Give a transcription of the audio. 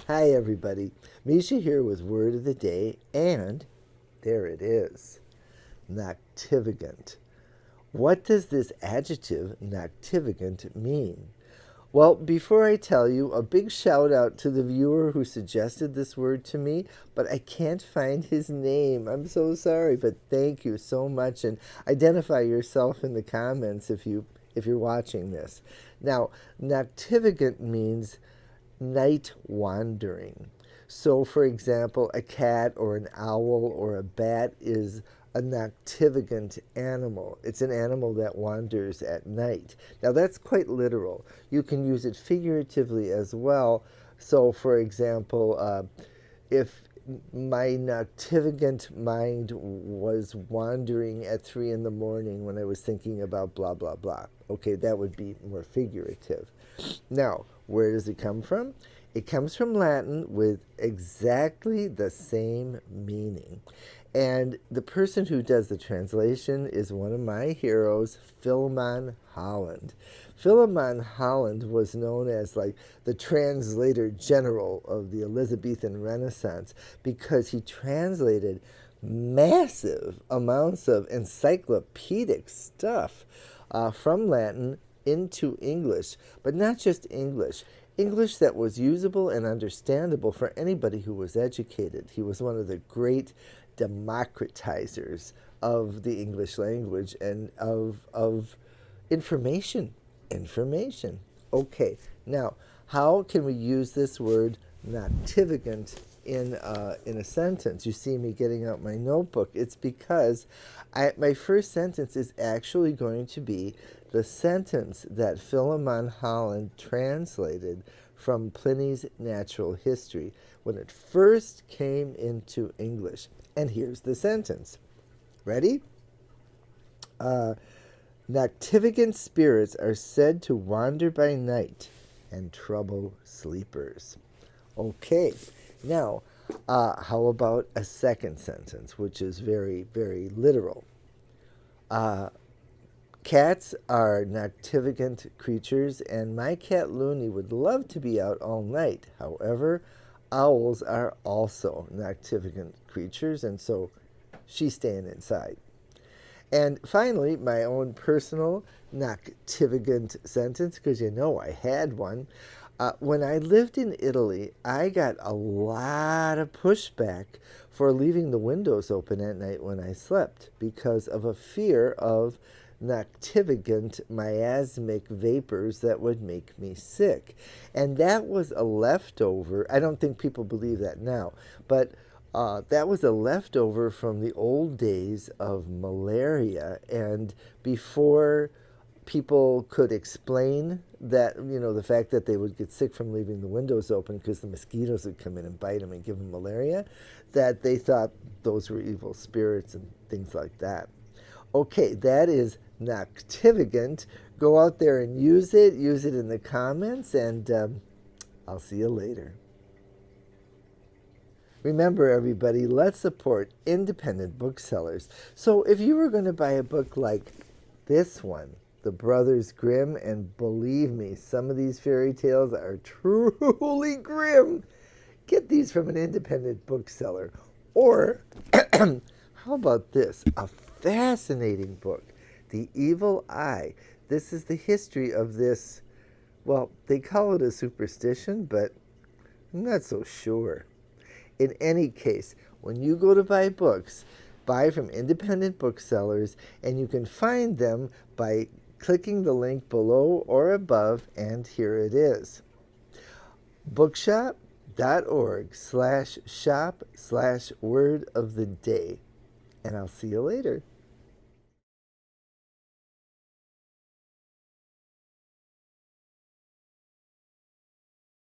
Hi, everybody. Mischa here with Word of the Day, and there it is, Noctivagant. What does this adjective, Noctivagant, mean? Well, before I tell you, a big shout out to the viewer who suggested this word to me, but I can't find his name. I'm so sorry, but thank you so much, and identify yourself in the comments if you're watching this. Now, Noctivagant means night wandering. So, for example, a cat or an owl or a bat is a noctivagant animal. It's an animal that wanders at night. Now, that's quite literal. You can use it figuratively as well. So, for example, if my noctivagant mind was wandering at 3 in the morning when I was thinking about blah, blah, blah. Okay, that would be more figurative. Now, where does it come from? It comes from Latin with exactly the same meaning. And the person who does the translation is one of my heroes, Philemon Holland. Philemon Holland was known as like the translator general of the Elizabethan Renaissance because he translated massive amounts of encyclopedic stuff from Latin into English, but not just English. English that was usable and understandable for anybody who was educated. He was one of the great democratizers of the English language and of information. Information. Okay, now, how can we use this word noctivagant in a sentence? You see me getting out my notebook. It's because my first sentence is actually going to be the sentence that Philemon Holland translated from Pliny's Natural History when it first came into English. And here's the sentence. Ready? Noctivagant spirits are said to wander by night and trouble sleepers. Okay, now, how about a second sentence, which is very, very literal? Cats are noctivagant creatures, and my cat Looney would love to be out all night. However, owls are also noctivagant creatures, and so she's staying inside. And finally, my own personal noctivagant sentence, because you know I had one. When I lived in Italy, I got a lot of pushback for leaving the windows open at night when I slept because of a fear of noctivagant miasmic vapors that would make me sick. And that was a leftover. I don't think people believe that now, but that was a leftover from the old days of malaria. And before people could explain that, the fact that they would get sick from leaving the windows open because the mosquitoes would come in and bite them and give them malaria, that they thought those were evil spirits and things like that. Okay, that is Noctivagant. Go out there and use it. Use it in the comments, and I'll see you later. Remember, everybody, let's support independent booksellers. So if you were going to buy a book like this one, The Brothers Grimm, and believe me, some of these fairy tales are truly grim, get these from an independent bookseller. Or, how about this? A fascinating book, The Evil Eye. This is the history of this, well, they call it a superstition, but I'm not so sure. In any case, when you go to buy books, buy from independent booksellers, and you can find them by clicking the link below or above, and here it is. bookshop.org/shop/word of the day. And I'll see you later.